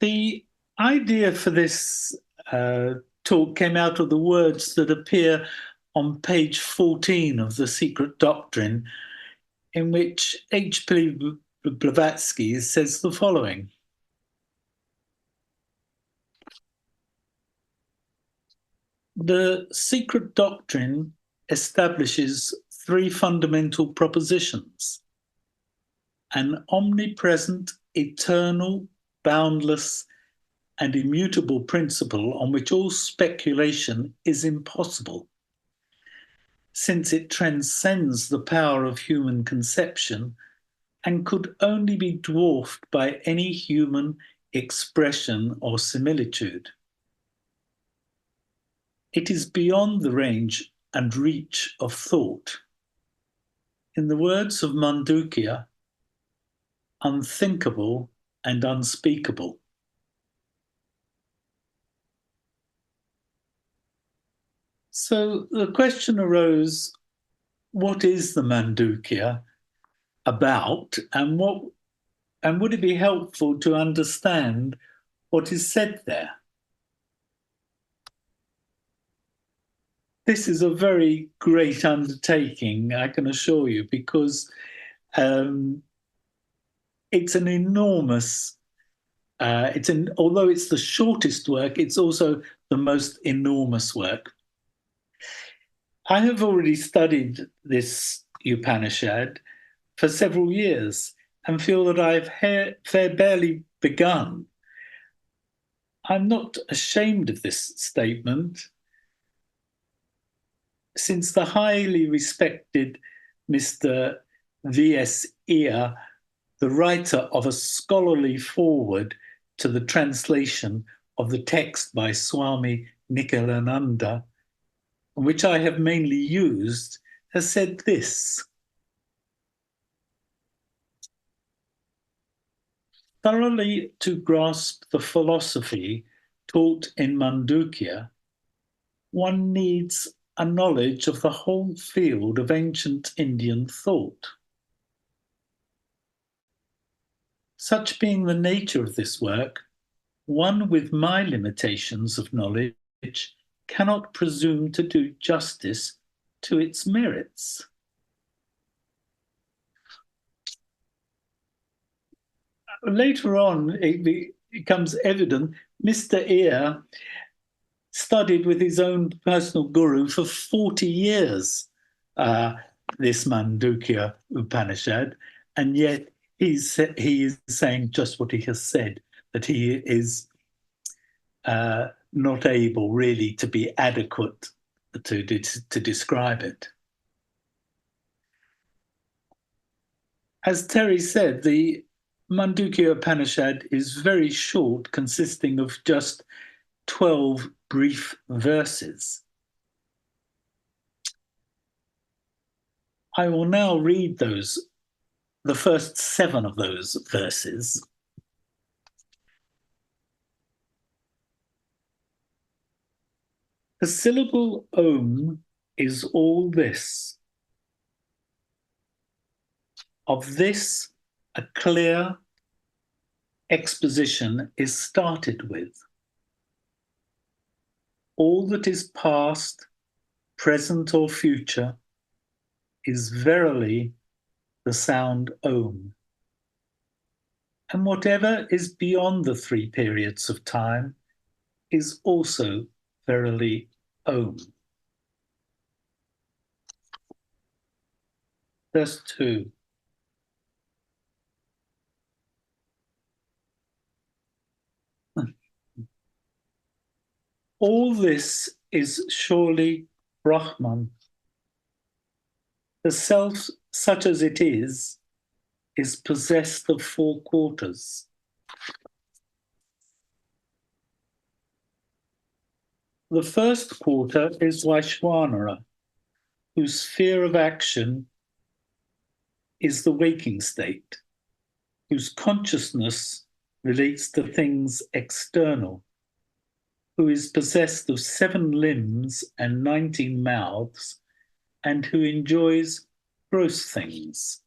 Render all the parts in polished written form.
The idea for this talk came out of the words that appear on page 14 of The Secret Doctrine, in which H.P. Blavatsky says the following. The Secret Doctrine establishes three fundamental propositions: an omnipresent, eternal, boundless, and immutable principle on which all speculation is impossible, since it transcends the power of human conception and could only be dwarfed by any human expression or similitude. It is beyond the range and reach of thought. In the words of Mandukya, unthinkable and unspeakable. So the question arose, what is the Mandukya about, and would it be helpful to understand what is said there? This is a very great undertaking, I can assure you, because it's an enormous, although it's the shortest work, it's also the most enormous work. I have already studied this Upanishad for several years and feel that I've barely begun. I'm not ashamed of this statement, since the highly respected Mr. V.S. Iyer, the writer of a scholarly foreword to the translation of the text by Swami Nikhilananda, which I have mainly used, has said this: thoroughly to grasp the philosophy taught in Mandukya, one needs a knowledge of the whole field of ancient Indian thought. Such being the nature of this work, one with my limitations of knowledge cannot presume to do justice to its merits. Later on, it becomes evident Mr. Iyer studied with his own personal guru for 40 years, this Mandukya Upanishad, and yet he is saying just what he has said, that he is not able really to be adequate to describe it. As Terry said, the Mandukya Upanishad is very short, consisting of just 12 brief verses. I will now read the first 7 of those verses. The syllable Om is all this. Of this, a clear exposition is started with. All that is past, present, or future is verily the sound Om. And whatever is beyond the 3 periods of time is also verily Om. Verse 2. All this is surely Brahman. The self, such as it is possessed of 4 quarters. The first quarter is Vaishwanara, whose sphere of action is the waking state, whose consciousness relates to things external, who is possessed of 7 limbs and 19 mouths, and who enjoys gross things.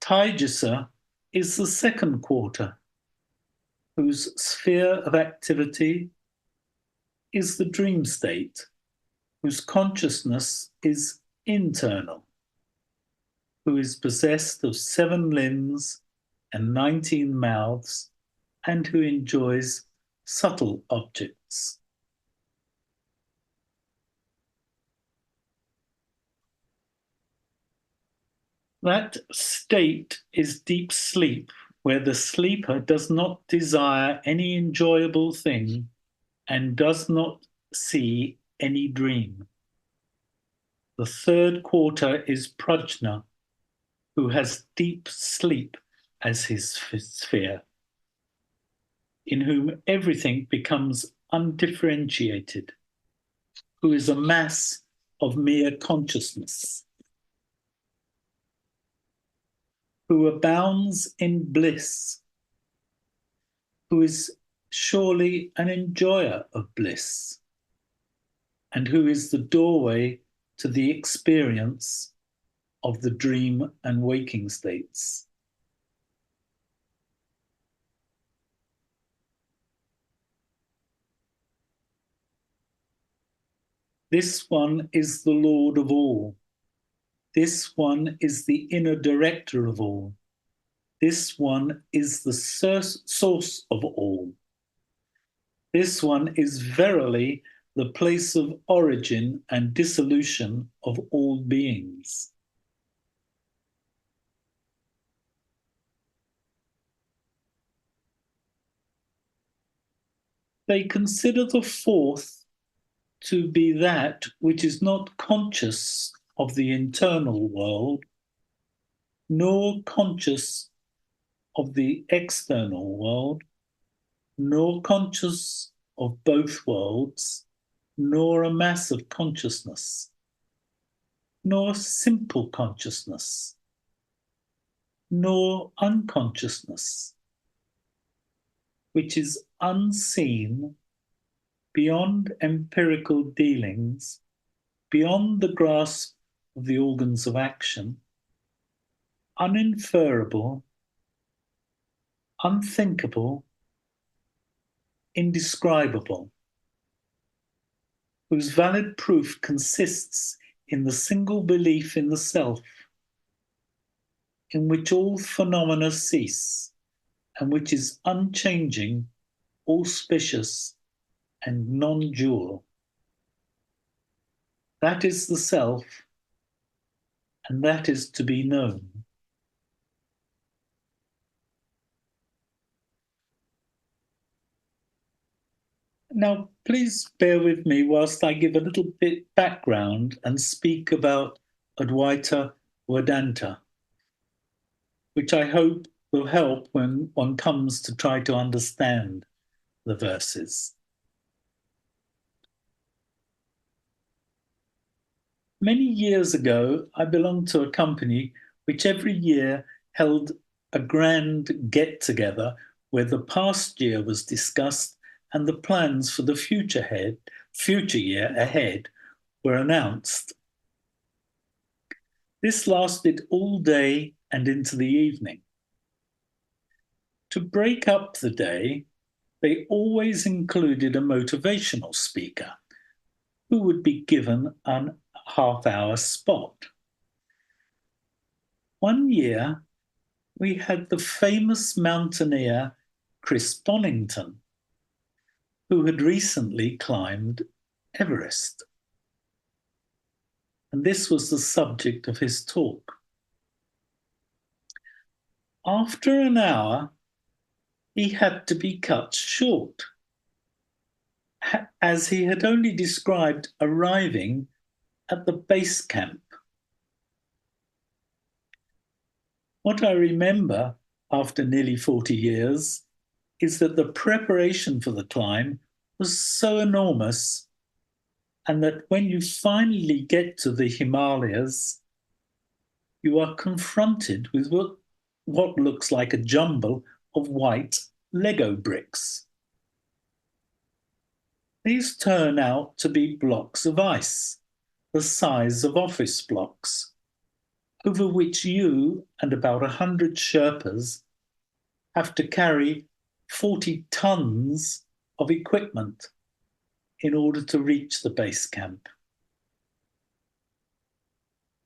Taijasa is the second quarter, whose sphere of activity is the dream state, whose consciousness is internal, who is possessed of 7 limbs and 19 mouths, and who enjoys subtle objects. That state is deep sleep, where the sleeper does not desire any enjoyable thing and does not see any dream. The third quarter is Prajna, who has deep sleep as his sphere, in whom everything becomes undifferentiated, who is a mass of mere consciousness, who abounds in bliss, who is surely an enjoyer of bliss, and who is the doorway to the experience of the dream and waking states. This one is the Lord of all. This one is the inner director of all. This one is the source of all. This one is verily the place of origin and dissolution of all beings. They consider the fourth to be that which is not conscious of the internal world, nor conscious of the external world, nor conscious of both worlds, nor a mass of consciousness, nor simple consciousness, nor unconsciousness, which is unseen, beyond empirical dealings, beyond the grasp of the organs of action, uninferable, unthinkable, indescribable, whose valid proof consists in the single belief in the self, in which all phenomena cease, and which is unchanging, auspicious, and non-dual. That is the self, and that is to be known. Now, please bear with me whilst I give a little bit background and speak about Advaita Vedanta, which I hope will help when one comes to try to understand the verses. Many years ago, I belonged to a company which every year held a grand get-together where the past year was discussed and the plans for the future year ahead were announced. This lasted all day and into the evening. To break up the day, they always included a motivational speaker who would be given an half-hour spot. One year, we had the famous mountaineer Chris Bonington, who had recently climbed Everest. And this was the subject of his talk. After an hour, he had to be cut short, as he had only described arriving at the base camp. What I remember after nearly 40 years is that the preparation for the climb was so enormous, and that when you finally get to the Himalayas, you are confronted with what looks like a jumble of white Lego bricks. These turn out to be blocks of ice, the size of office blocks, over which you and about 100 Sherpas have to carry 40 tons of equipment in order to reach the base camp.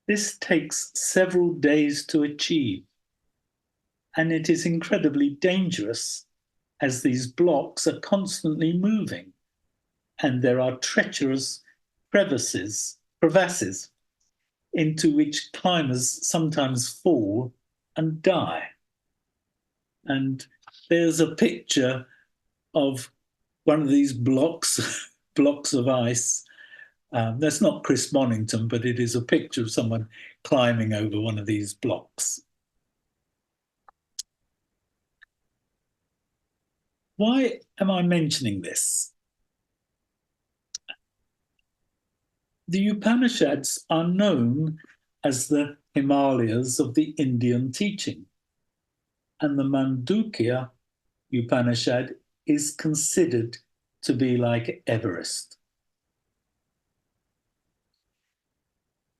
This takes several days to achieve, and it is incredibly dangerous as these blocks are constantly moving and there are treacherous crevasses into which climbers sometimes fall and die. And there's a picture of one of these blocks of ice. That's not Chris Bonington, but it is a picture of someone climbing over one of these blocks. Why am I mentioning this? The Upanishads are known as the Himalayas of the Indian teaching, and the Mandukya Upanishad is considered to be like Everest.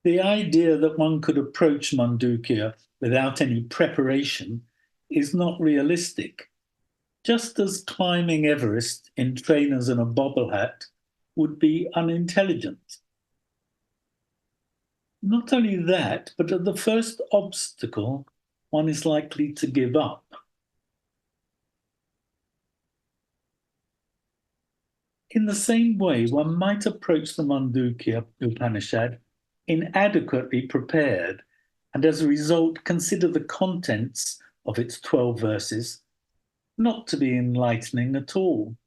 The idea that one could approach Mandukya without any preparation is not realistic, just as climbing Everest in trainers and a bobble hat would be unintelligent. Not only that, but at the first obstacle, one is likely to give up. In the same way, one might approach the Mandukya Upanishad inadequately prepared, and as a result consider the contents of its 12 verses not to be enlightening at all.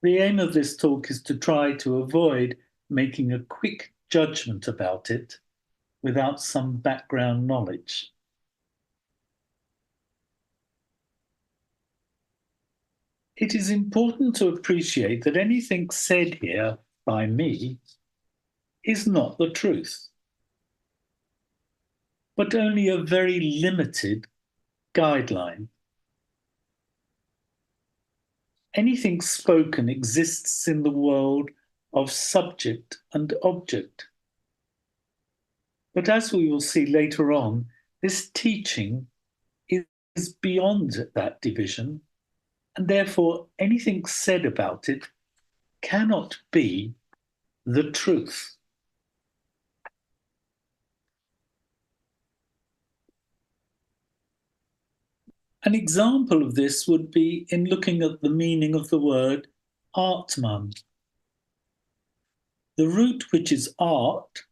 The aim of this talk is to try to avoid making a quick judgment about it without some background knowledge. It is important to appreciate that anything said here by me is not the truth, but only a very limited guideline. Anything spoken exists in the world of subject and object. But as we will see later on, this teaching is beyond that division, and therefore anything said about it cannot be the truth. An example of this would be in looking at the meaning of the word Atman. The root, which is art,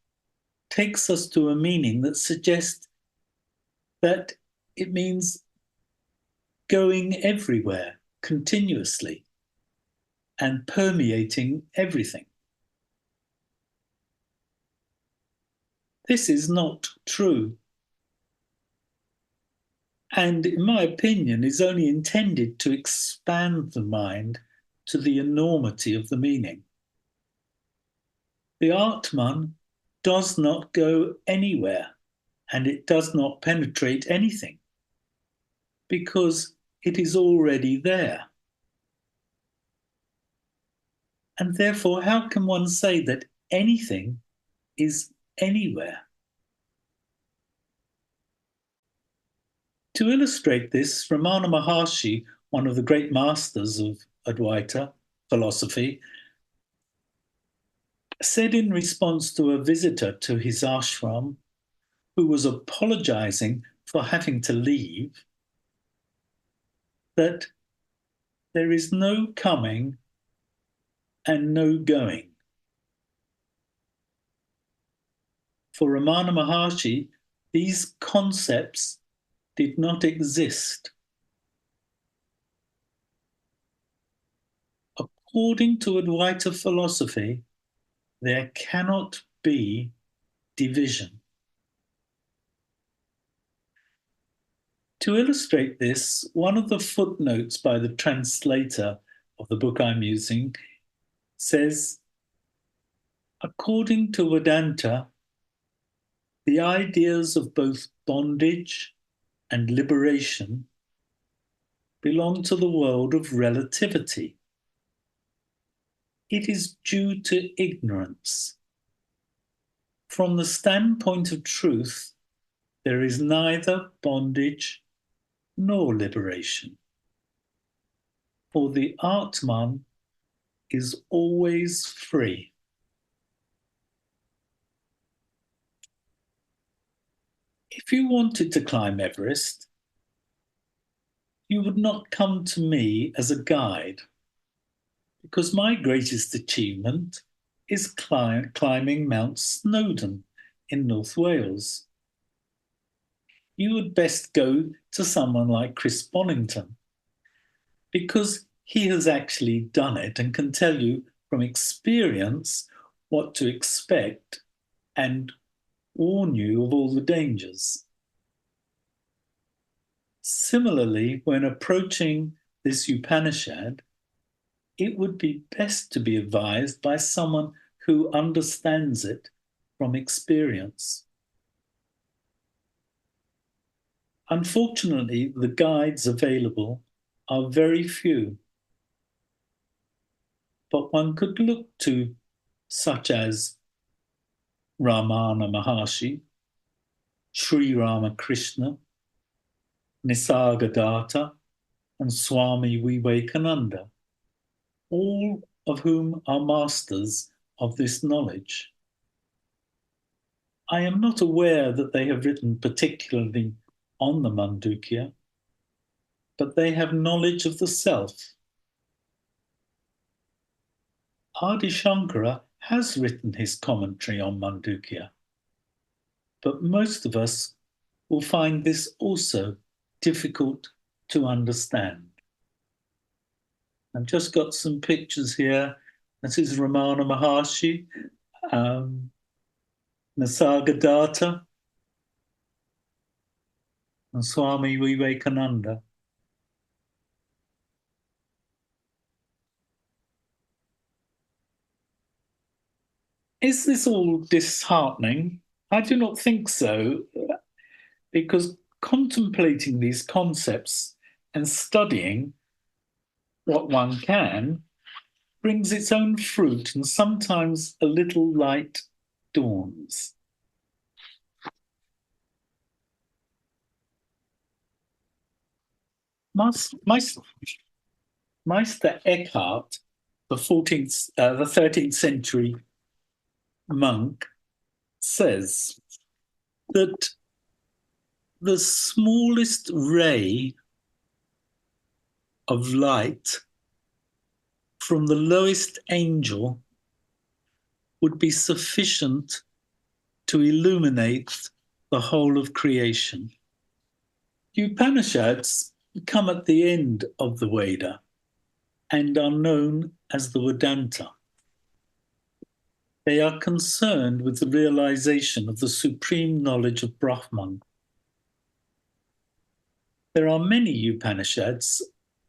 takes us to a meaning that suggests that it means going everywhere continuously and permeating everything. This is not true, and in my opinion is only intended to expand the mind to the enormity of the meaning. The Atman does not go anywhere, and it does not penetrate anything, because it is already there. And therefore, how can one say that anything is anywhere? To illustrate this, Ramana Maharshi, one of the great masters of Advaita philosophy, said in response to a visitor to his ashram who was apologizing for having to leave, that there is no coming and no going. For Ramana Maharshi, these concepts did not exist. According to Advaita philosophy, there cannot be division. To illustrate this, one of the footnotes by the translator of the book I'm using says, according to Vedanta, the ideas of both bondage and liberation belong to the world of relativity. It is due to ignorance. From the standpoint of truth, there is neither bondage nor liberation. For the Atman is always free. If you wanted to climb Everest, you would not come to me as a guide, because my greatest achievement is climbing Mount Snowdon in North Wales. You would best go to someone like Chris Bonington, because he has actually done it and can tell you from experience what to expect and warn you of all the dangers. Similarly, when approaching this Upanishad, it would be best to be advised by someone who understands it from experience. Unfortunately, the guides available are very few, but one could look to such as Ramana Maharshi, Sri Ramakrishna, Nisargadatta, and Swami Vivekananda, all of whom are masters of this knowledge. I am not aware that they have written particularly on the Mandukya, but they have knowledge of the self. Adi Shankara has written his commentary on Mandukya, but most of us will find this also difficult to understand. I've just got some pictures here. This is Ramana Maharshi, Nisargadatta, and Swami Vivekananda. Is this all disheartening? I do not think so, because contemplating these concepts and studying what one can brings its own fruit, and sometimes a little light dawns. Meister Eckhart, the 13th century monk, says that the smallest ray of light from the lowest angel would be sufficient to illuminate the whole of creation. The Upanishads come at the end of the Veda and are known as the Vedanta. They are concerned with the realization of the supreme knowledge of Brahman. There are many Upanishads,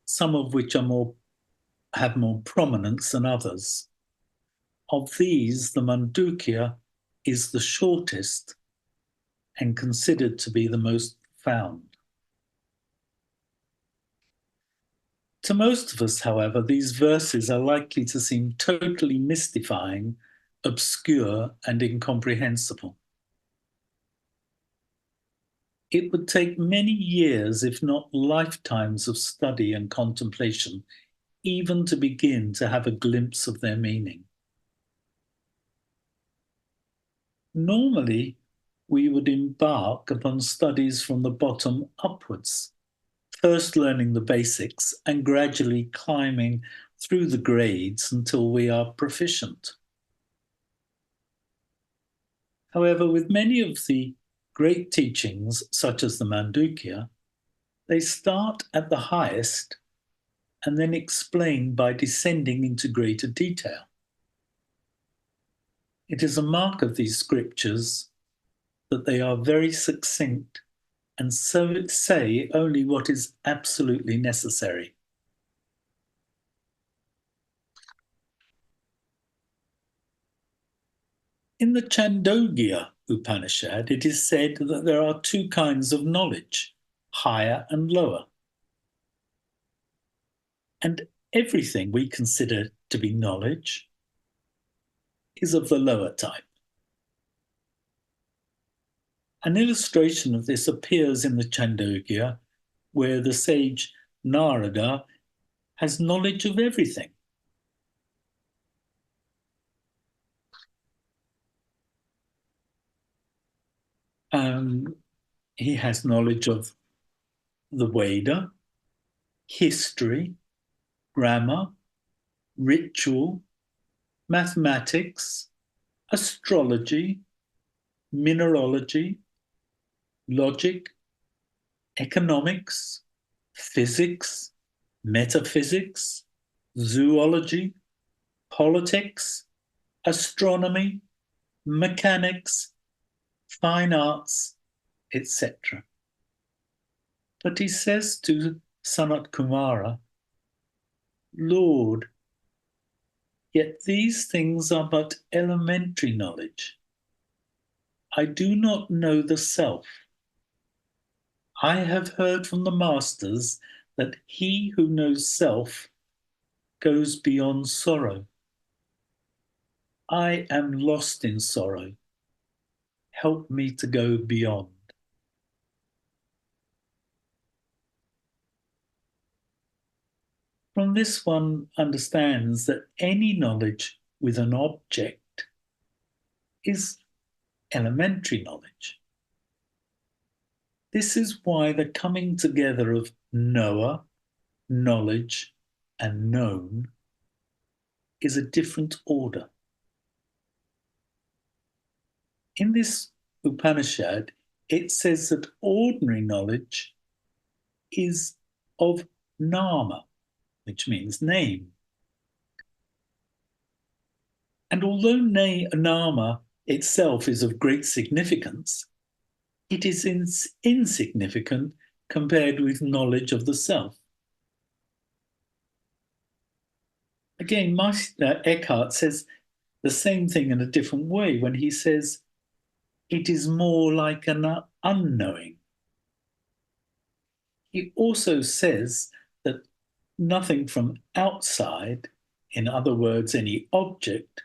some of which have more prominence than others. Of these, the Mandukya is the shortest and considered to be the most profound. To most of us, however, these verses are likely to seem totally mystifying, obscure, and incomprehensible. It would take many years, if not lifetimes, of study and contemplation, even to begin to have a glimpse of their meaning. Normally, we would embark upon studies from the bottom upwards, first learning the basics and gradually climbing through the grades until we are proficient. However, with many of the great teachings, such as the Mandukya, they start at the highest and then explain by descending into greater detail. It is a mark of these scriptures that they are very succinct and so say only what is absolutely necessary. In the Chandogya Upanishad, it is said that there are two kinds of knowledge, higher and lower. And everything we consider to be knowledge is of the lower type. An illustration of this appears in the Chandogya, where the sage Narada has knowledge of everything. He has knowledge of the Veda, history, grammar, ritual, mathematics, astrology, mineralogy, logic, economics, physics, metaphysics, zoology, politics, astronomy, mechanics, fine arts, etc. But he says to Sanat Kumara, Lord, yet these things are but elementary knowledge. I do not know the self. I have heard from the masters that he who knows self goes beyond sorrow. I am lost in sorrow. Help me to go beyond. From this, one understands that any knowledge with an object is elementary knowledge. This is why the coming together of knower, knowledge, and known is a different order. In this Upanishad, it says that ordinary knowledge is of nama, which means name. And although nama itself is of great significance, it is insignificant compared with knowledge of the self. Again, Meister Eckhart says the same thing in a different way when he says, it is more like an unknowing. He also says that nothing from outside, in other words, any object,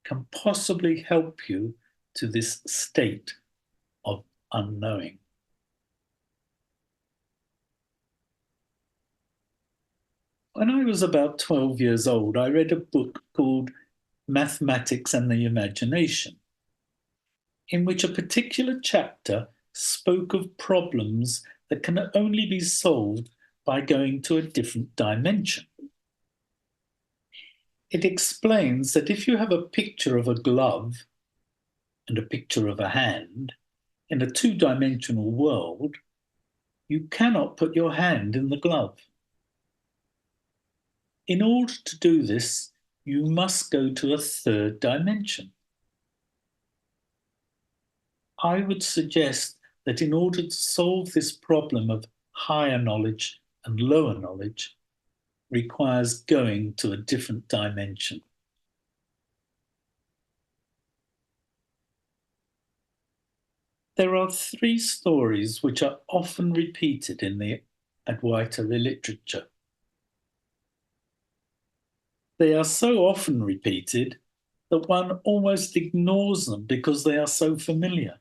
can possibly help you to this state of unknowing. When I was about 12 years old, I read a book called Mathematics and the Imagination, in which a particular chapter spoke of problems that can only be solved by going to a different dimension. It explains that if you have a picture of a glove and a picture of a hand in a two-dimensional world, you cannot put your hand in the glove. In order to do this, you must go to a third dimension. I would suggest that in order to solve this problem of higher knowledge and lower knowledge, requires going to a different dimension. There are three stories which are often repeated in the Advaita literature. They are so often repeated that one almost ignores them because they are so familiar.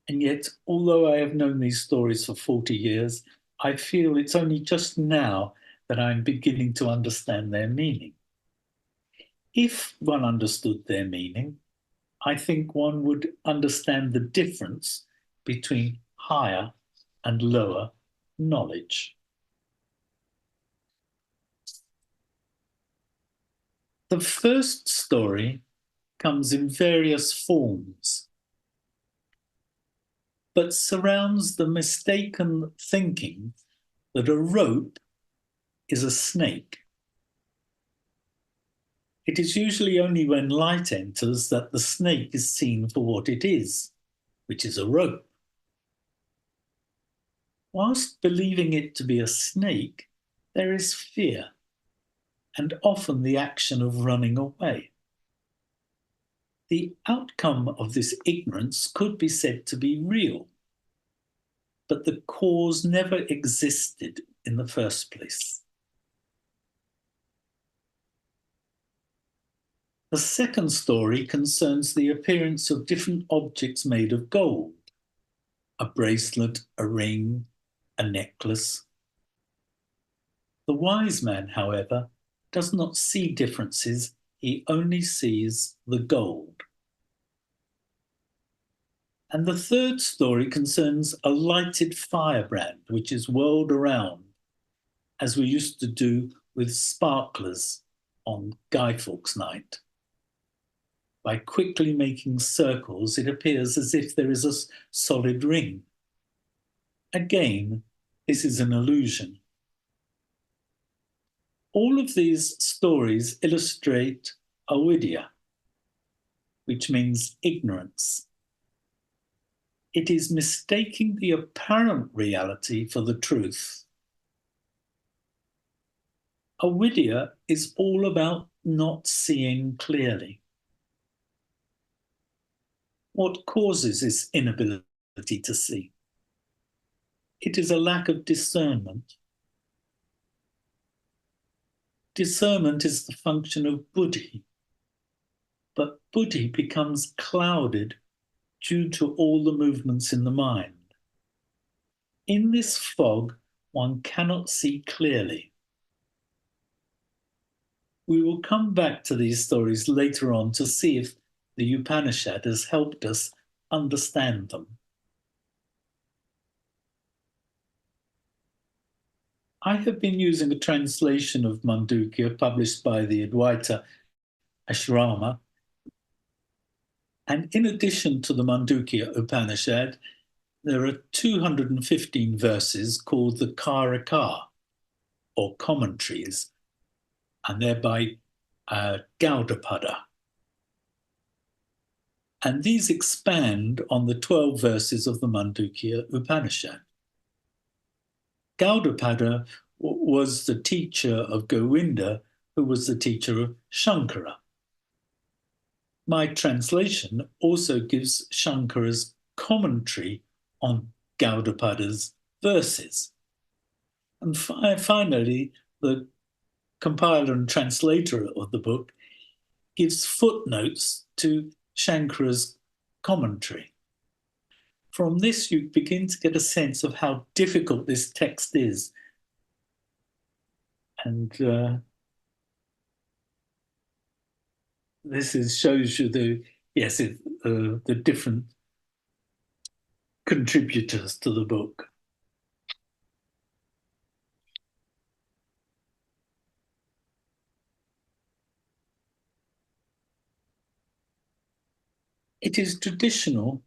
And yet, although I have known these stories for 40 years, I feel it's only just now that I'm beginning to understand their meaning. If one understood their meaning, I think one would understand the difference between higher and lower knowledge. The first story comes in various forms, but surrounds the mistaken thinking that a rope is a snake. It is usually only when light enters that the snake is seen for what it is, which is a rope. Whilst believing it to be a snake, there is fear, and often the action of running away. The outcome of this ignorance could be said to be real, but the cause never existed in the first place. The second story concerns the appearance of different objects made of gold, a bracelet, a ring, a necklace. The wise man, however, does not see differences, he only sees the gold. And the third story concerns a lighted firebrand which is whirled around, as we used to do with sparklers on Guy Fawkes Night. By quickly making circles, it appears as if there is a solid ring. Again, this is an illusion. All of these stories illustrate avidya, which means ignorance. It is mistaking the apparent reality for the truth. Avidya is all about not seeing clearly. What causes this inability to see? It is a lack of discernment. Discernment is the function of buddhi, but buddhi becomes clouded due to all the movements in the mind. In this fog, one cannot see clearly. We will come back to these stories later on to see if the Upanishad has helped us understand them. I have been using a translation of Mandukya published by the Advaita Ashrama. And in addition to the Mandukya Upanishad, there are 215 verses called the Karika, or commentaries, and they're by Gaudapada. And these expand on the 12 verses of the Mandukya Upanishad. Gaudapada was the teacher of Govinda, who was the teacher of Shankara. My translation also gives Shankara's commentary on Gaudapada's verses. And finally, the compiler and translator of the book gives footnotes to Shankara's commentary. From this, you begin to get a sense of how difficult this text is. And shows you the different contributors to the book. It is traditional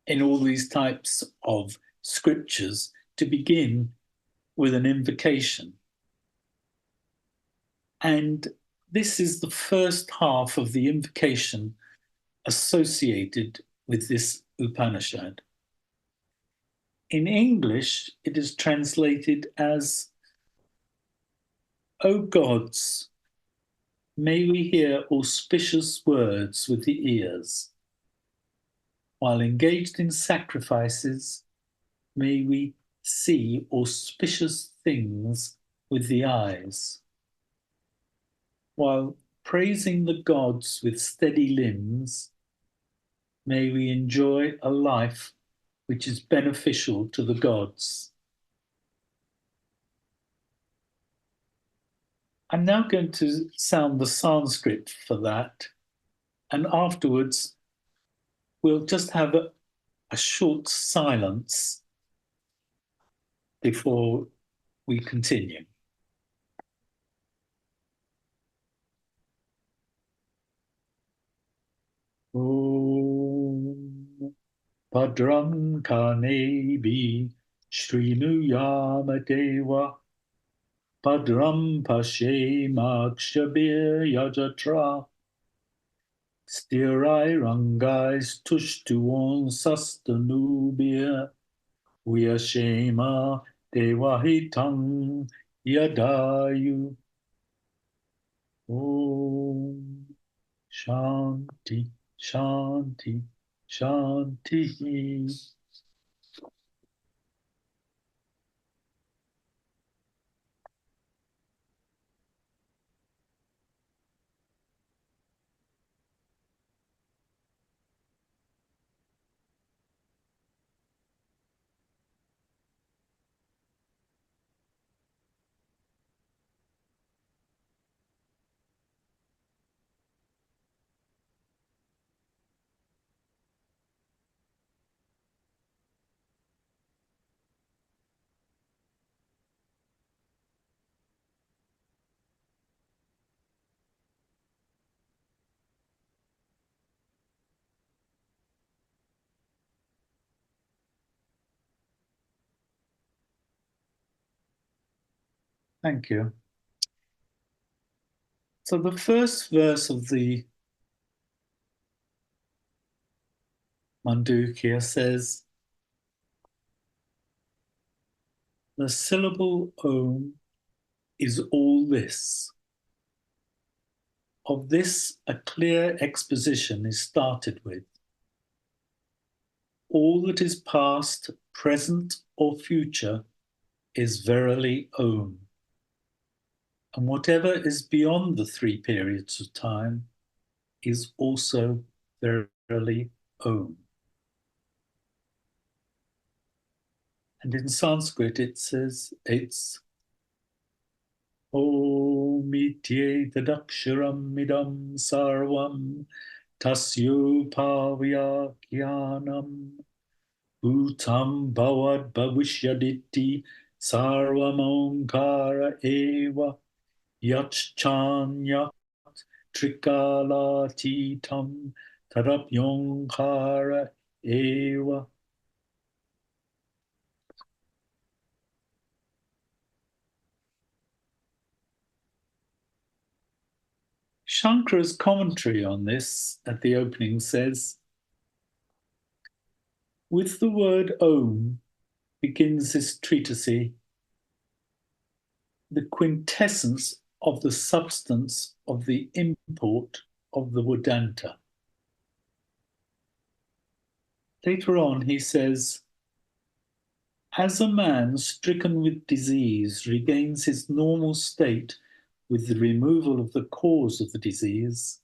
in all these types of scriptures to begin with an invocation. And this is the first half of the invocation associated with this Upanishad. In English, it is translated as, "O gods, may we hear auspicious words with the ears. While engaged in sacrifices, may we see auspicious things with the eyes. While praising the gods with steady limbs, may we enjoy a life which is beneficial to the gods." I'm now going to sound the Sanskrit for that, and afterwards we'll just have a short silence before we continue. Om Bhadram Karnebi Srinuyama Deva Bhadram Pashemakshapir Yajatra Stirai Rangais Tushtuon Sastanubir Vyashema Devahitam Yadayu. Om Shanti, Shanti, Shanti. Thank you. So the first verse of the Mandukya says, the syllable Om is all this. Of this, a clear exposition is started with. All that is past, present, or future is verily Om. And whatever is beyond the three periods of time is also verily Om. And in Sanskrit it says it's Om itye tadaksharam idam sarvam tasyo pavya jnanam bhutam bhavad bhavishyaditi sarvam omkara eva yachchanyat trikalatitam tadapyonkara eva. Shankara's commentary on this at the opening says, with the word Om begins this treatise, the quintessence of the substance of the import of the Vedanta. Later on, he says, as a man stricken with disease regains his normal state with the removal of the cause of the disease,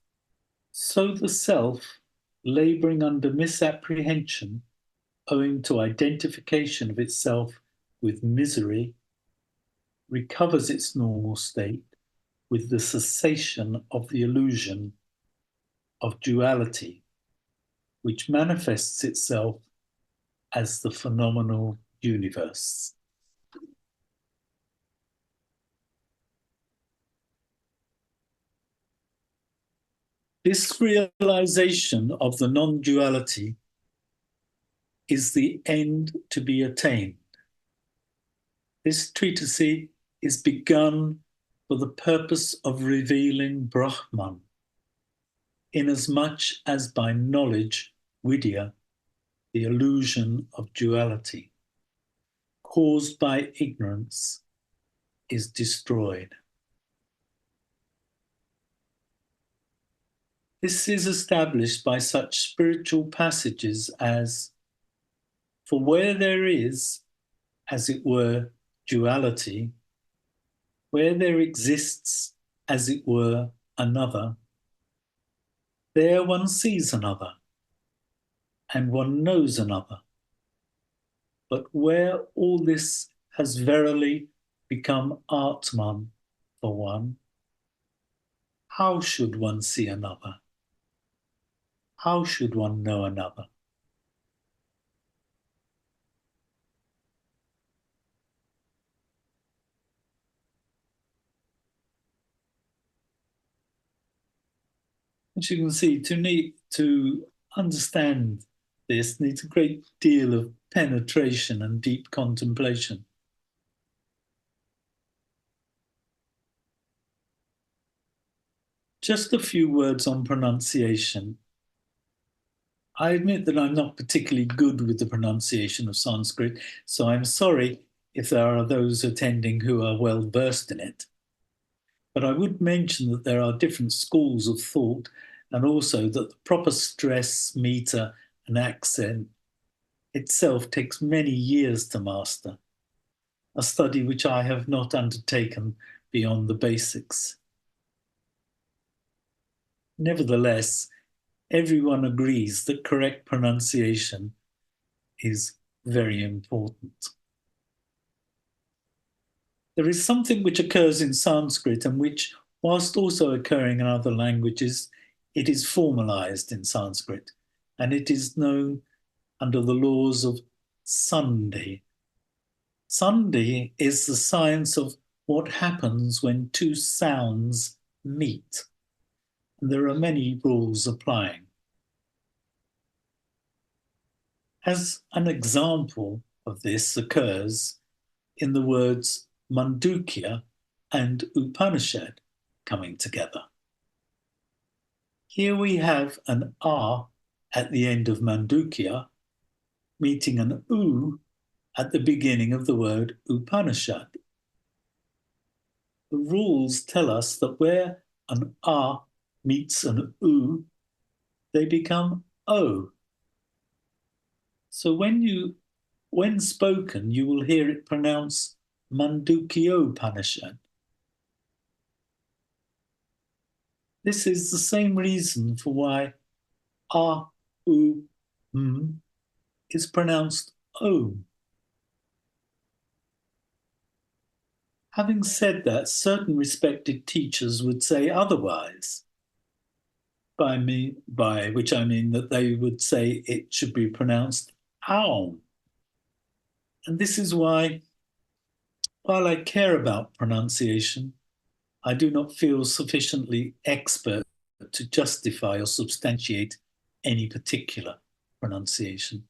so the self, labouring under misapprehension, owing to identification of itself with misery, recovers its normal state with the cessation of the illusion of duality, which manifests itself as the phenomenal universe. This realization of the non-duality is the end to be attained. This treatise is begun for the purpose of revealing Brahman, inasmuch as by knowledge, vidya, the illusion of duality, caused by ignorance, is destroyed. This is established by such spiritual passages as, for where there is, as it were, duality, where there exists, as it were, another, there one sees another, and one knows another. But where all this has verily become Atman for one, how should one see another? How should one know another? As you can see, to understand this needs a great deal of penetration and deep contemplation. Just a few words on pronunciation. I admit that I'm not particularly good with the pronunciation of Sanskrit, so I'm sorry if there are those attending who are well versed in it. But I would mention that there are different schools of thought, and also that the proper stress, meter, and accent itself takes many years to master, a study which I have not undertaken beyond the basics. Nevertheless, everyone agrees that correct pronunciation is very important. There is something which occurs in Sanskrit and which, whilst also occurring in other languages, it is formalized in Sanskrit, and it is known under the laws of Sandhi. Sandhi is the science of what happens when two sounds meet. And there are many rules applying. As an example of this occurs in the words Mandukya and Upanishad coming together. Here we have an R at the end of Mandukya meeting an U at the beginning of the word Upanishad. The rules tell us that where an R meets an U, they become O. So when spoken, you will hear it pronounced Mandukya Upanishad. This is the same reason for why A, U, M is pronounced Om. Having said that, certain respected teachers would say otherwise, by which I mean that they would say it should be pronounced Aum. And this is why, while I care about pronunciation, I do not feel sufficiently expert to justify or substantiate any particular pronunciation.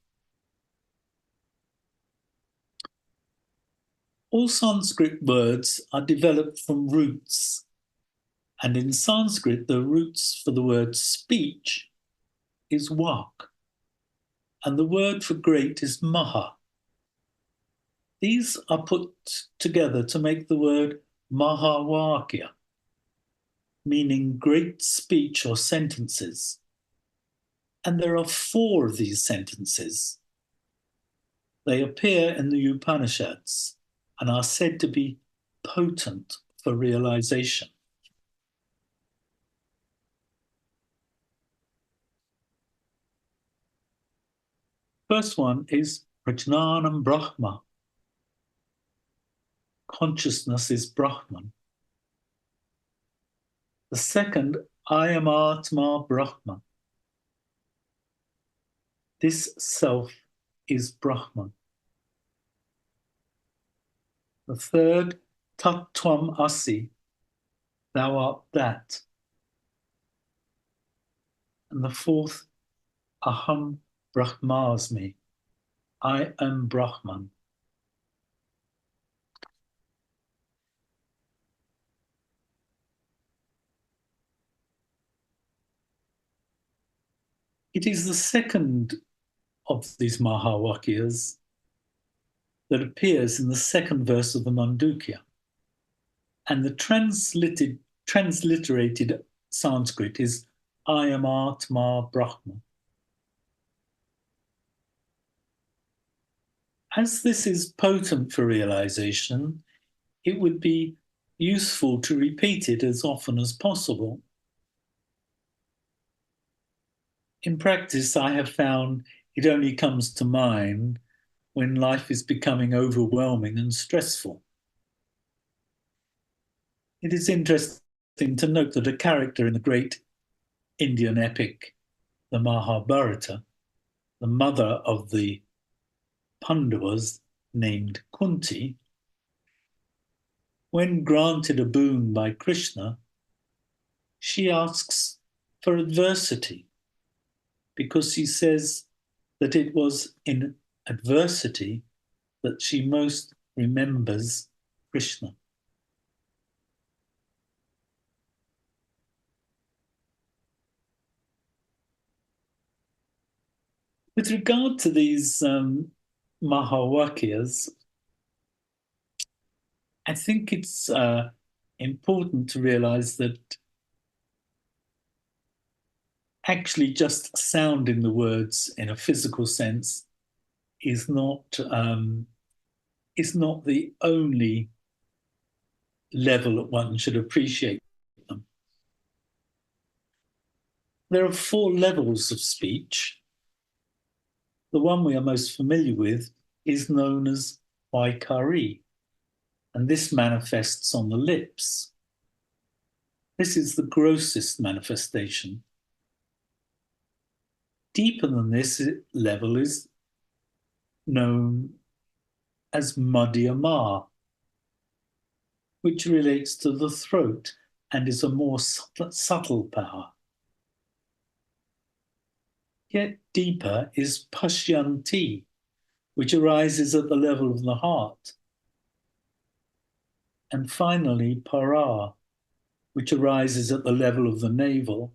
All Sanskrit words are developed from roots, and in Sanskrit, the roots for the word speech is vak, and the word for great is maha. These are put together to make the word mahavakya, meaning great speech or sentences. And there are 4 of these sentences. They appear in the Upanishads and are said to be potent for realization. First one is Prajnanam Brahma. Consciousness is Brahman. The second, I am Atma Brahman. This self is Brahman. The third, Tat Tvam Asi, thou art that. And the fourth, Aham Brahmasmi, I am Brahman. It is the second of these Mahavakyas that appears in the second verse of the Mandukya. And the transliterated Sanskrit is I am Atma Brahma. As this is potent for realization, it would be useful to repeat it as often as possible. In practice, I have found it only comes to mind when life is becoming overwhelming and stressful. It is interesting to note that a character in the great Indian epic, the Mahabharata, the mother of the Pandavas, named Kunti, when granted a boon by Krishna, she asks for adversity because she says that it was in adversity that she most remembers Krishna. With regard to these Mahavakyas, I think it's important to realize that actually just sounding the words in a physical sense is not the only level that one should appreciate them. There are 4 levels of speech. The one we are most familiar with is known as Vaikari, and this manifests on the lips. This is the grossest manifestation. Deeper than this level is known as Madhyama, which relates to the throat and is a more subtle power. Yet deeper is Pashyanti, which arises at the level of the heart. and finally para, which arises at the level of the navel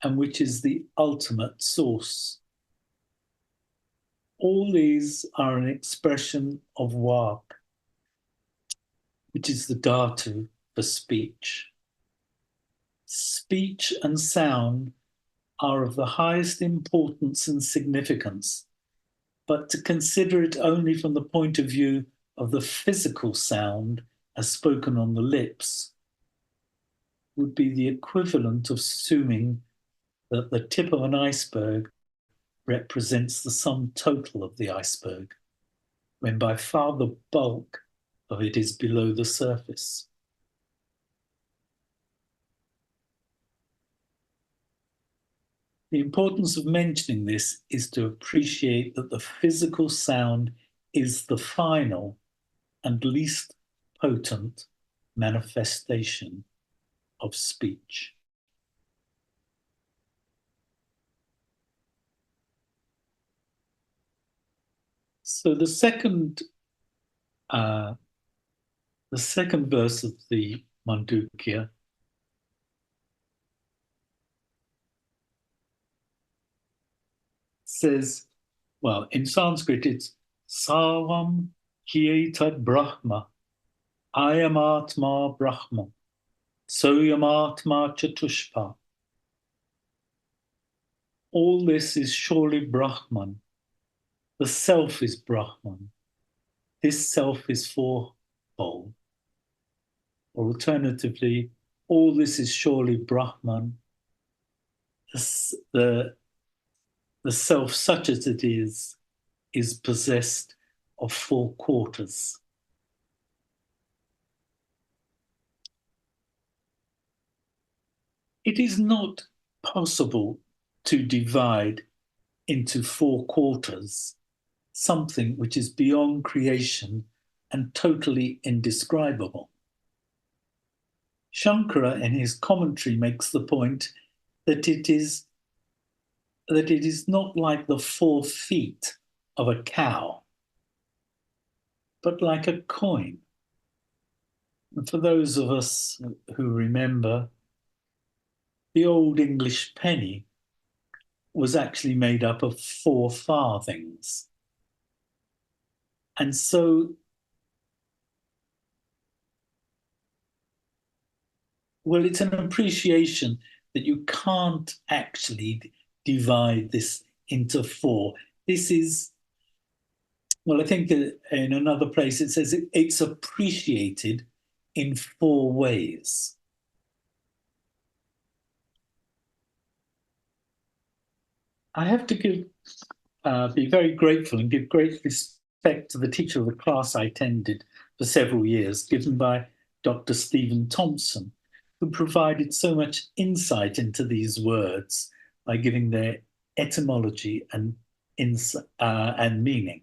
and which is the ultimate source. All these are an expression of vak, which is the dhatu for speech. Speech and sound are of the highest importance and significance, but to consider it only from the point of view of the physical sound as spoken on the lips would be the equivalent of assuming that the tip of an iceberg represents the sum total of the iceberg, when by far the bulk of it is below the surface. The importance of mentioning this is to appreciate that the physical sound is the final and least potent manifestation of speech. So the second verse of the Mandukya says, well, in Sanskrit it's Sarvam Hyetad Brahma, Ayam Atma Brahma, Soyam Atma Chatushpa. All this is surely Brahman. The self is Brahman. This self is fourfold. Or alternatively, all this is surely Brahman. The self, such as it is possessed of four quarters. It is not possible to divide into four quarters something which is beyond creation and totally indescribable. Shankara, in his commentary, makes the point that it is not like the 4 feet of a cow, but like a coin. And for those of us who remember, the old English penny was actually made up of 4 farthings. And so, well, it's an appreciation that you can't actually divide this into 4. This is, well, I think in another place it says it's appreciated in 4 ways. I have to be very grateful and give great respect to the teacher of the class I attended for several years, given by Dr. Stephen Thompson, who provided so much insight into these words by giving their etymology and meaning.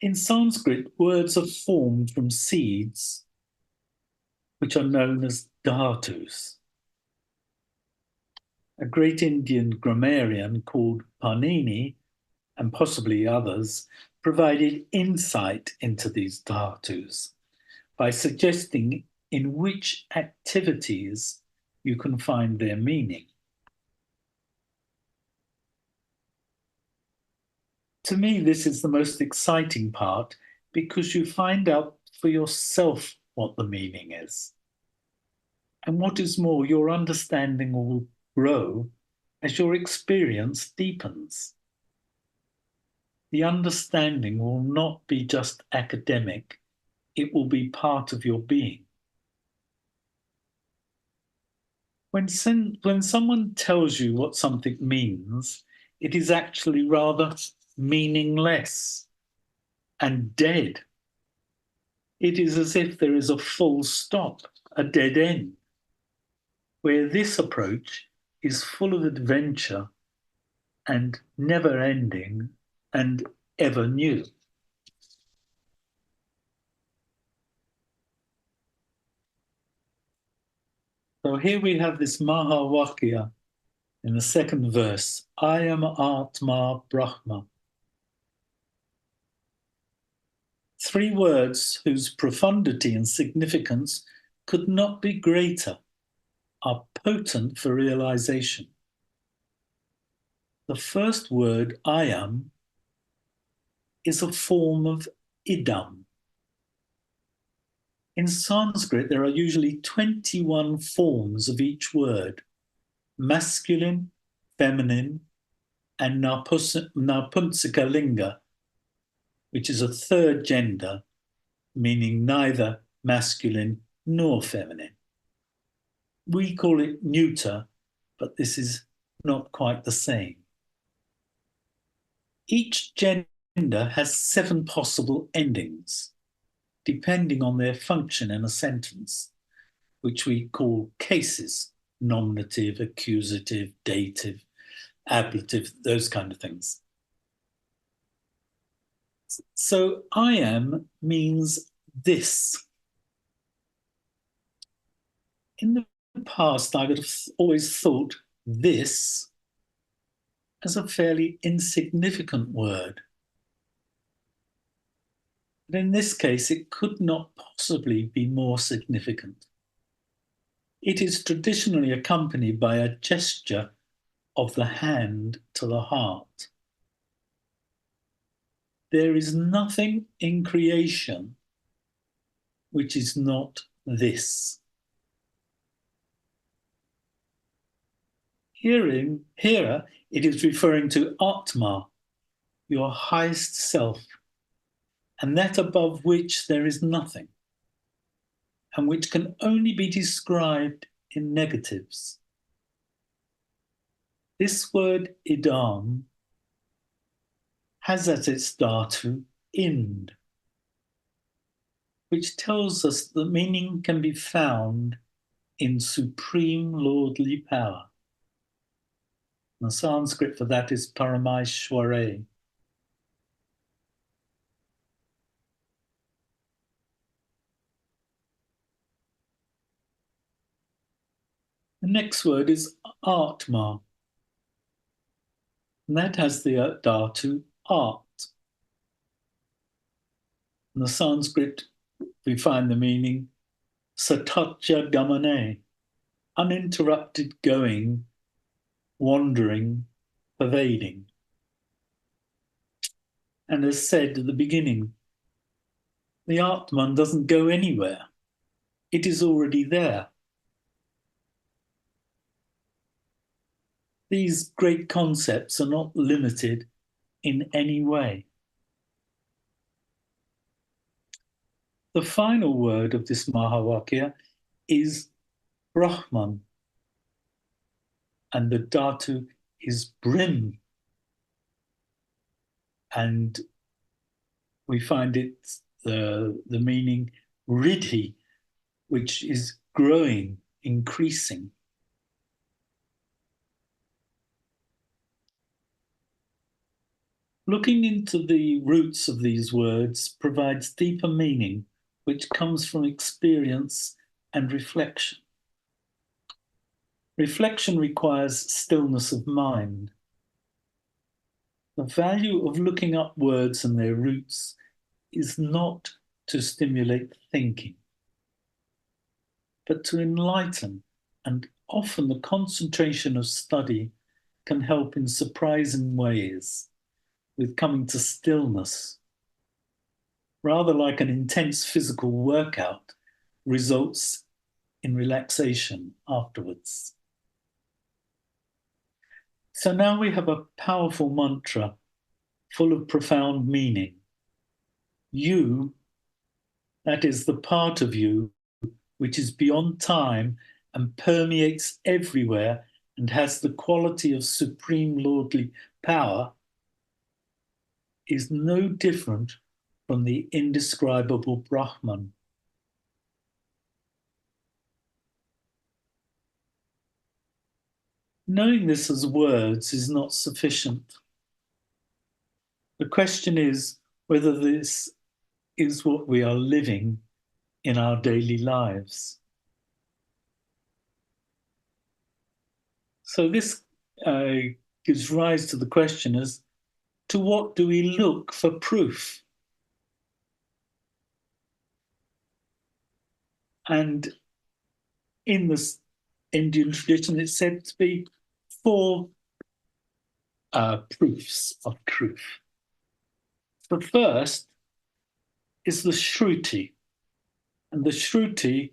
In Sanskrit, words are formed from seeds, which are known as dhatus. A great Indian grammarian called Panini, and possibly others, provided insight into these dhatus by suggesting in which activities you can find their meaning. To me, this is the most exciting part because you find out for yourself what the meaning is. And what is more, your understanding will grow as your experience deepens. The understanding will not be just academic, it will be part of your being. When someone tells you what something means, it is actually rather meaningless and dead. It is as if there is a full stop, a dead end, where this approach is full of adventure and never ending and ever new. So here we have this Mahavakya in the second verse, I am Atma Brahma. Three words whose profundity and significance could not be greater are potent for realization. The first word, I am, is a form of idam. In Sanskrit, there are usually 21 forms of each word: masculine, feminine, and napunsaka linga, which is a third gender, meaning neither masculine nor feminine. We call it neuter, but this is not quite the same. Each gender has 7 possible endings, depending on their function in a sentence, which we call cases: nominative, accusative, dative, ablative, those kind of things. So I am means this. In the past, I would have always thought this as a fairly insignificant word. But in this case, it could not possibly be more significant. It is traditionally accompanied by a gesture of the hand to the heart. There is nothing in creation which is not this. Here, it is referring to Atma, your highest self, and that above which there is nothing, and which can only be described in negatives. This word idam has as its dhatu ind, which tells us the meaning can be found in supreme lordly power. The Sanskrit for that is Parameshware. The next word is Atma, and that has the dhatu art. In the Sanskrit, we find the meaning satatya gamane, uninterrupted going, wandering, pervading. And as said at the beginning, the Atman doesn't go anywhere. It is already there. These great concepts are not limited in any way. The final word of this Mahavakya is Brahman, and the dhatu is brim. And we find it the meaning riddhi, which is growing, increasing. Looking into the roots of these words provides deeper meaning, which comes from experience and reflection. Reflection requires stillness of mind. The value of looking up words and their roots is not to stimulate thinking, but to enlighten, and often the concentration of study can help in surprising ways with coming to stillness. Rather like an intense physical workout results in relaxation afterwards. So now we have a powerful mantra full of profound meaning. You, that is the part of you which is beyond time and permeates everywhere and has the quality of supreme lordly power, is no different from the indescribable Brahman. Knowing this as words is not sufficient. The question is whether this is what we are living in our daily lives. So this gives rise to the question as to what do we look for proof? And in this Indian tradition, it's said to be four proofs of truth. The first is the Shruti, and the Shruti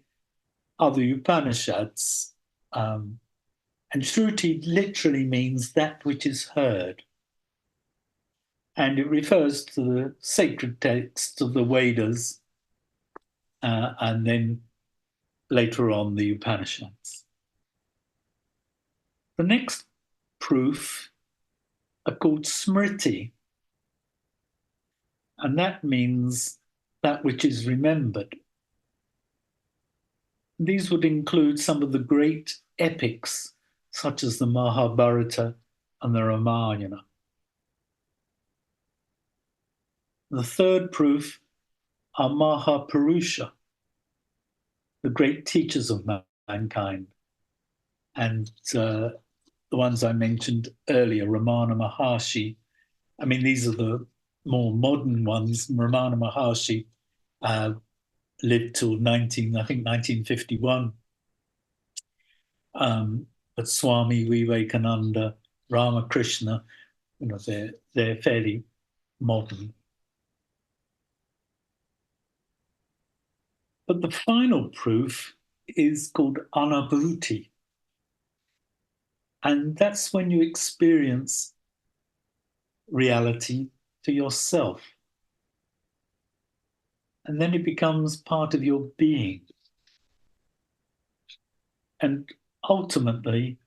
are the Upanishads. And Shruti literally means that which is heard. And it refers to the sacred texts of the Vedas and then later on the Upanishads. The next proof are called Smriti, and that means that which is remembered. These would include some of the great epics, such as the Mahabharata and the Ramayana. The third proof are Mahapurusha, the great teachers of mankind, and the ones I mentioned earlier, Ramana Maharshi. I mean, these are the more modern ones. Ramana Maharshi lived till 1951. But Swami Vivekananda, Ramakrishna, they're fairly modern. But the final proof is called anubhuti. And that's when you experience reality to yourself. And then it becomes part of your being. And ultimately,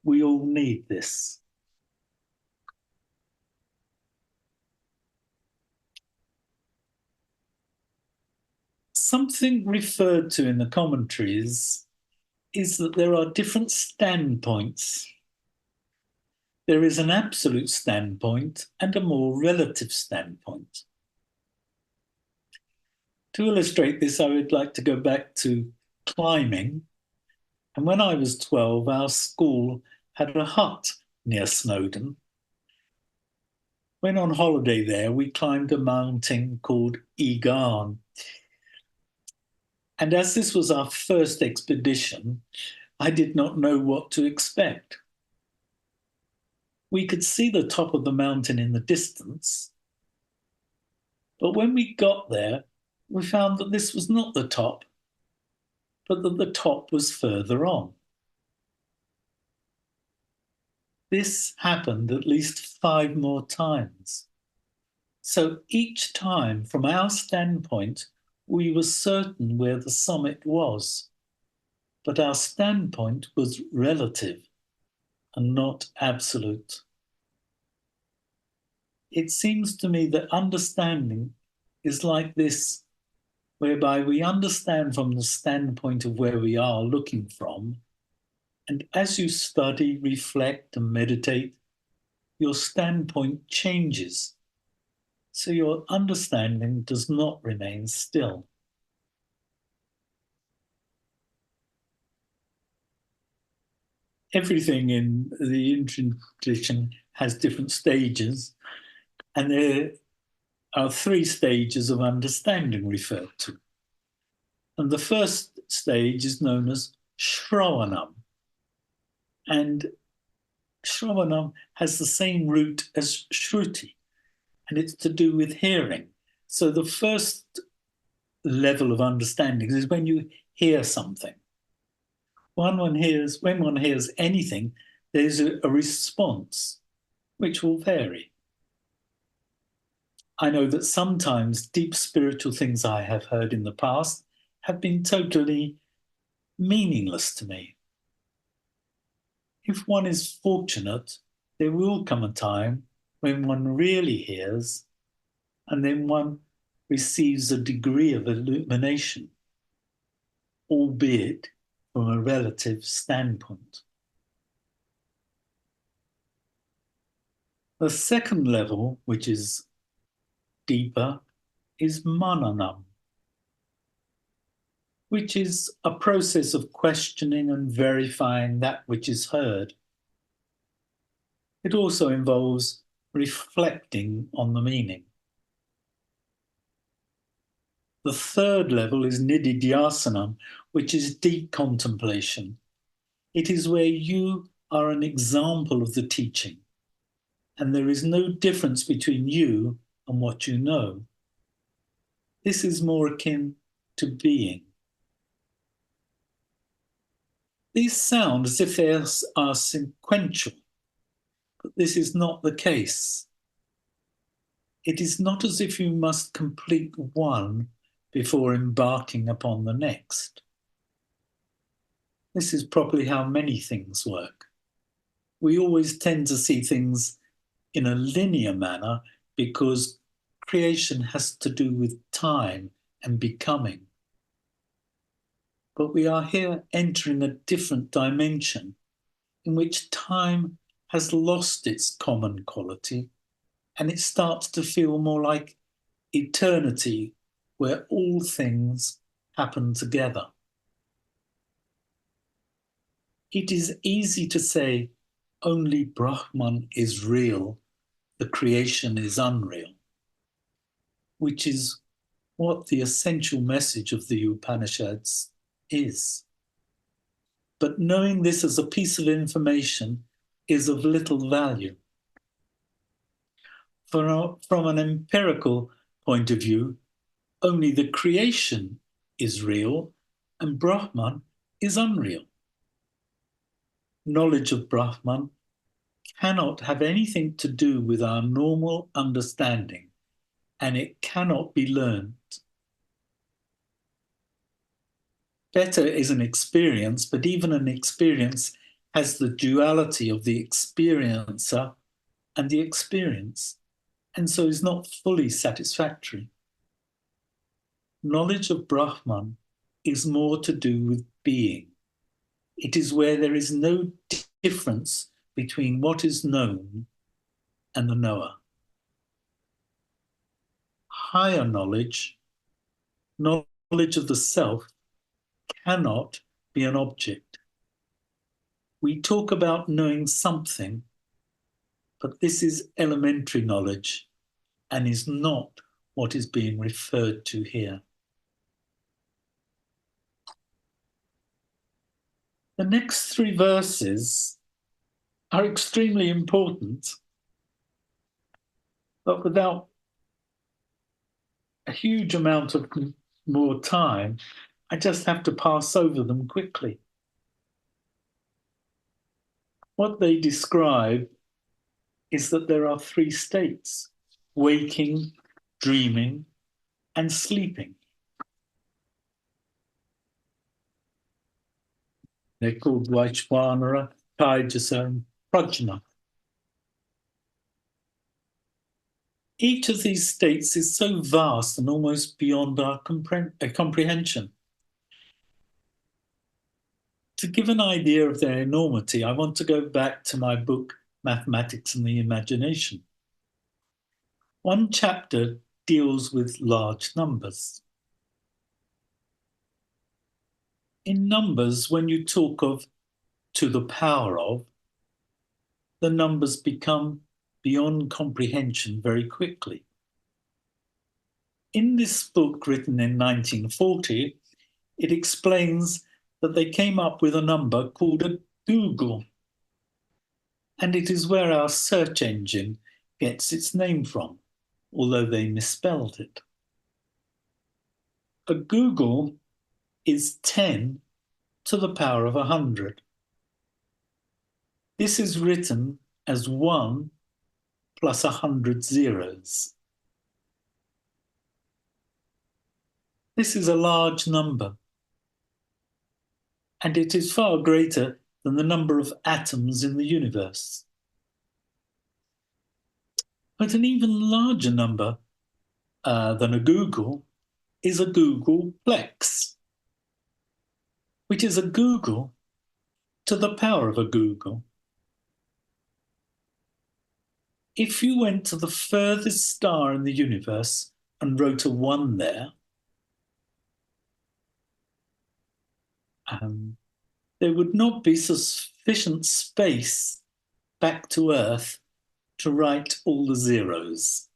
we all need this. Something referred to in the commentaries is that there are different standpoints. There is an absolute standpoint and a more relative standpoint. To illustrate this, I would like to go back to climbing. And when I was 12, our school had a hut near Snowdon. When on holiday there, we climbed a mountain called Egan. And as this was our first expedition, I did not know what to expect. We could see the top of the mountain in the distance, but when we got there, we found that this was not the top, but that the top was further on. This happened at least 5 more times. So each time, from our standpoint, we were certain where the summit was, but our standpoint was relative and not absolute. It seems to me that understanding is like this, whereby we understand from the standpoint of where we are looking from, and as you study, reflect, and meditate, your standpoint changes, so your understanding does not remain still. Everything in the Indian tradition has different stages, and there are 3 stages of understanding referred to. And the first stage is known as Shravanam. And Shravanam has the same root as Shruti, and it's to do with hearing. So the first level of understanding is when you hear something. When one hears anything, there's a response, which will vary. I know that sometimes deep spiritual things I have heard in the past have been totally meaningless to me. If one is fortunate, there will come a time when one really hears, and then one receives a degree of illumination, albeit from a relative standpoint. The second level, which is deeper, is mananam, which is a process of questioning and verifying that which is heard. It also involves reflecting on the meaning. The third level is nididhyasanam, which is deep contemplation. It is where you are an example of the teaching, and there is no difference between you and what you know. This is more akin to being. These sound as if they are sequential, but this is not the case. It is not as if you must complete one before embarking upon the next. This is probably how many things work. We always tend to see things in a linear manner because creation has to do with time and becoming. But we are here entering a different dimension in which time has lost its common quality and it starts to feel more like eternity where all things happen together. It is easy to say only Brahman is real, the creation is unreal, which is what the essential message of the Upanishads is. But knowing this as a piece of information is of little value. From an empirical point of view, only the creation is real and Brahman is unreal. Knowledge of Brahman cannot have anything to do with our normal understanding, and it cannot be learned. Better is an experience, but even an experience has the duality of the experiencer and the experience, and so is not fully satisfactory. Knowledge of Brahman is more to do with being. It is where there is no difference between what is known and the knower. Higher knowledge, knowledge of the self, cannot be an object. We talk about knowing something, but this is elementary knowledge and is not what is being referred to here. The next three verses are extremely important, but without a huge amount of more time, I just have to pass over them quickly. What they describe is that there are three states: waking, dreaming, and sleeping. They're called Vaishvanara, Taijasa, and Prajna. Each of these states is so vast and almost beyond our comprehension. To give an idea of their enormity, I want to go back to my book, Mathematics and the Imagination. One chapter deals with large numbers. In numbers, when you talk of to the power of, the numbers become beyond comprehension very quickly. In this book, written in 1940, it explains that they came up with a number called a Google, and it is where our search engine gets its name from, although they misspelled it. A Google is 10 to the power of 100. This is written as 1 plus 100 zeros. This is a large number, and it is far greater than the number of atoms in the universe. But an even larger number than a Google is a Googleplex, which is a Google to the power of a Google. If you went to the furthest star in the universe and wrote a 1 there, there would not be sufficient space back to Earth to write all the zeros.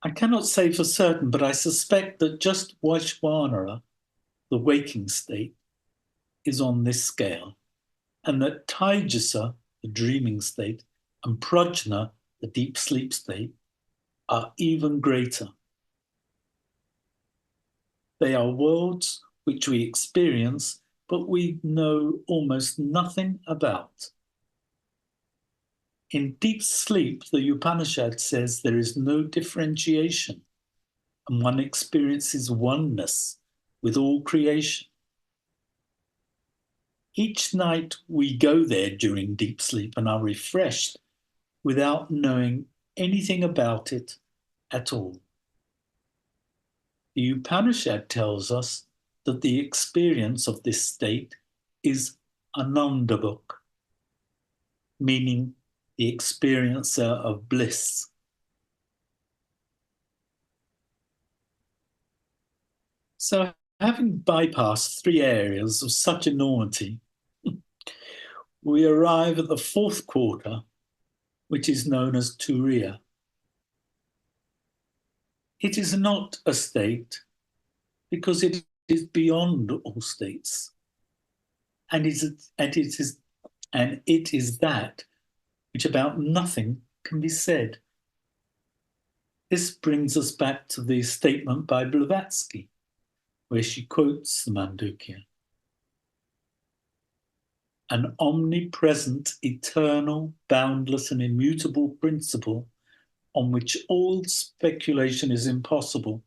I cannot say for certain, but I suspect that just Vaishvanara, the waking state, is on this scale, and that Taijasa, the dreaming state, and Prajna, the deep sleep state, are even greater. They are worlds which we experience, but we know almost nothing about. In deep sleep, the Upanishad says there is no differentiation, and one experiences oneness with all creation. Each night we go there during deep sleep and are refreshed without knowing anything about it at all. The Upanishad tells us that the experience of this state is anandabhuk, meaning the experiencer of bliss. So, having bypassed 3 areas of such enormity, we arrive at the 4th quarter, which is known as Turiya. It is not a state because it is beyond all states, and it is that which about nothing can be said. This brings us back to the statement by Blavatsky, where she quotes the Mandukya. An omnipresent, eternal, boundless, and immutable principle on which all speculation is impossible,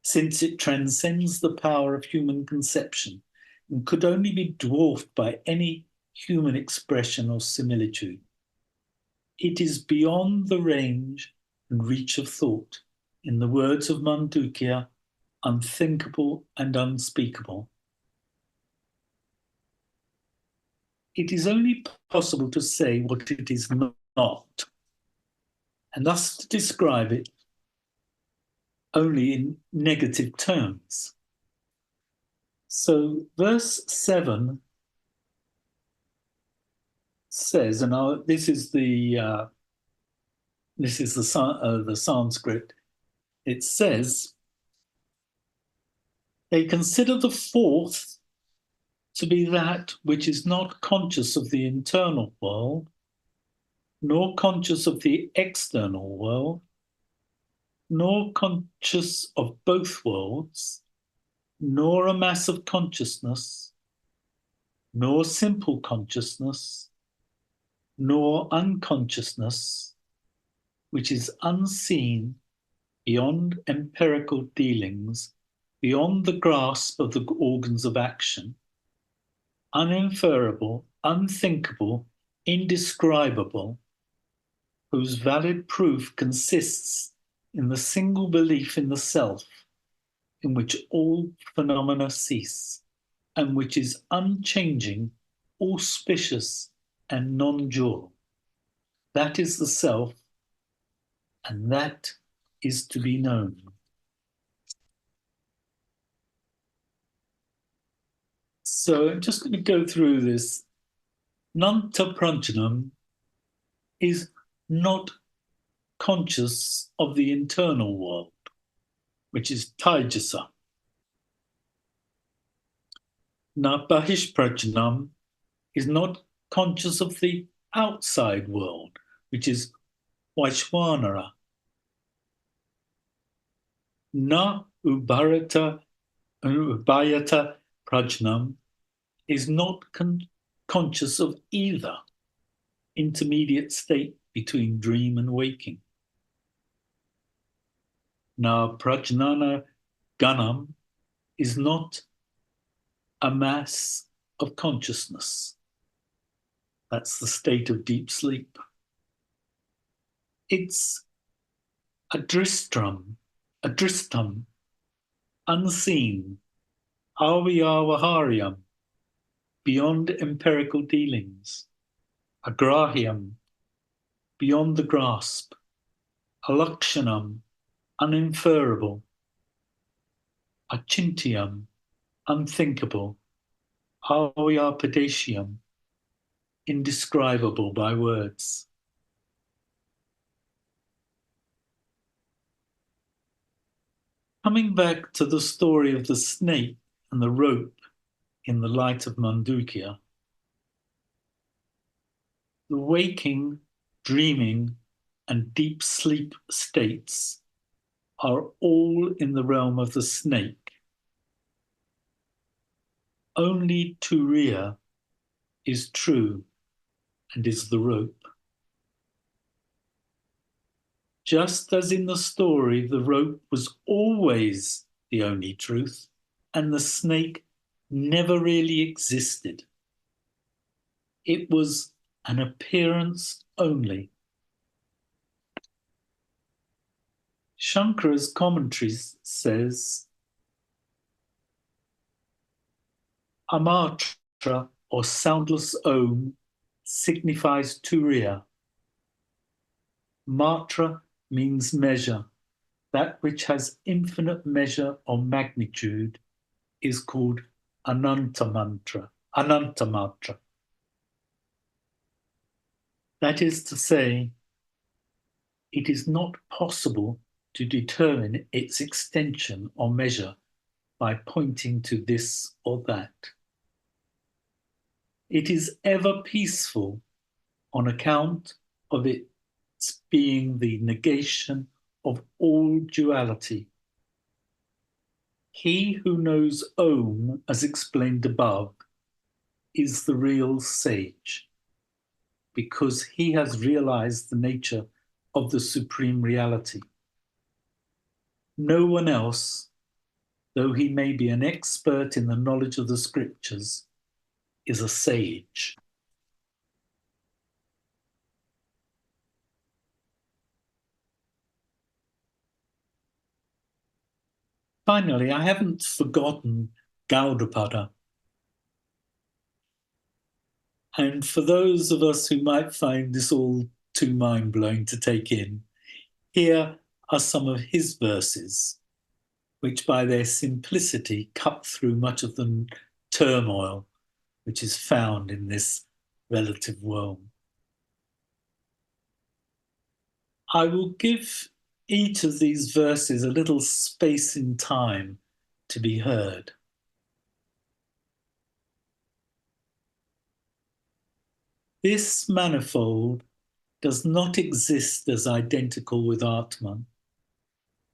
since it transcends the power of human conception and could only be dwarfed by any human expression or similitude. It is beyond the range and reach of thought, in the words of Mandukya, unthinkable and unspeakable. It is only possible to say what it is not, and thus to describe it only in negative terms. So verse 7 says, and this is the Sanskrit. It says, they consider the 4th to be that which is not conscious of the internal world, nor conscious of the external world, nor conscious of both worlds, nor a mass of consciousness, nor simple consciousness, nor unconsciousness, which is unseen beyond empirical dealings, beyond the grasp of the organs of action, uninferable, unthinkable, indescribable, whose valid proof consists in the single belief in the self, in which all phenomena cease, and which is unchanging, auspicious, and non-dual. That is the self, and that is to be known. So I'm just going to go through this. Nanta Pranjanam is not conscious of the internal world, which is Taijasa. Na Bahish Prajanam is not conscious of the outside world, which is Vaishvanara. Na Ubhayata Prajnam is not conscious of either intermediate state between dream and waking. Na Prajnana Ganam is not a mass of consciousness. That's the state of deep sleep. It's adristam, unseen, avyavaharyam, beyond empirical dealings, agrahyam, beyond the grasp, alakshanam, uninferable, achintyam, unthinkable, avyapadeshyam, indescribable by words. Coming back to the story of the snake and the rope in the light of Mandukya, the waking, dreaming, and deep sleep states are all in the realm of the snake. Only Turiya is true and is the rope. Just as in the story, the rope was always the only truth, and the snake never really existed. It was an appearance only. Shankara's commentary says, Amatra, or soundless Om, signifies Turiya. Matra means measure. That which has infinite measure or magnitude is called Anantamatra. That is to say, it is not possible to determine its extension or measure by pointing to this or that. It is ever peaceful on account of its being the negation of all duality. He who knows Om, as explained above, is the real sage, because he has realized the nature of the supreme reality. No one else, though he may be an expert in the knowledge of the scriptures, is a sage. Finally, I haven't forgotten Gaudapada. And for those of us who might find this all too mind-blowing to take in, here are some of his verses, which by their simplicity cut through much of the turmoil which is found in this relative world. I will give each of these verses a little space in time to be heard. This manifold does not exist as identical with Atman,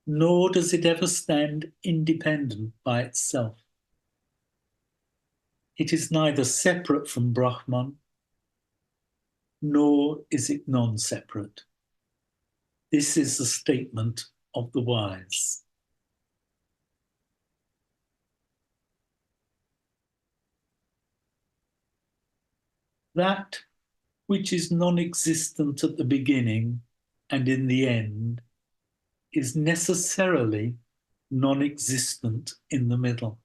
nor does it ever stand independent by itself. It is neither separate from Brahman, nor is it non-separate. This is the statement of the wise. That which is non-existent at the beginning and in the end is necessarily non-existent in the middle.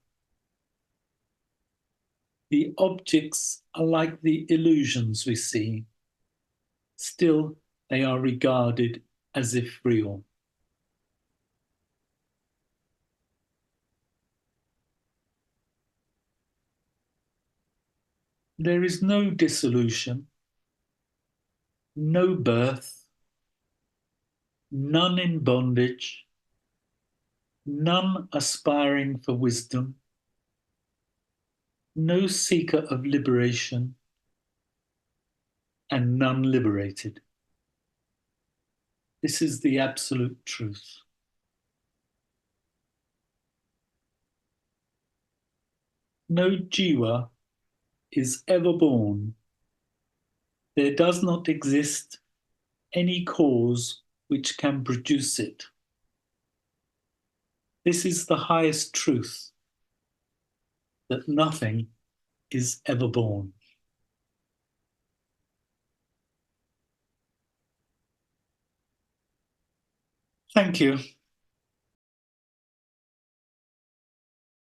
The objects are like the illusions we see. Still, they are regarded as if real. There is no dissolution, no birth, none in bondage, none aspiring for wisdom, no seeker of liberation, and none liberated. This is the absolute truth. No jiva is ever born. There does not exist any cause which can produce it. This is the highest truth, that nothing is ever born. Thank you.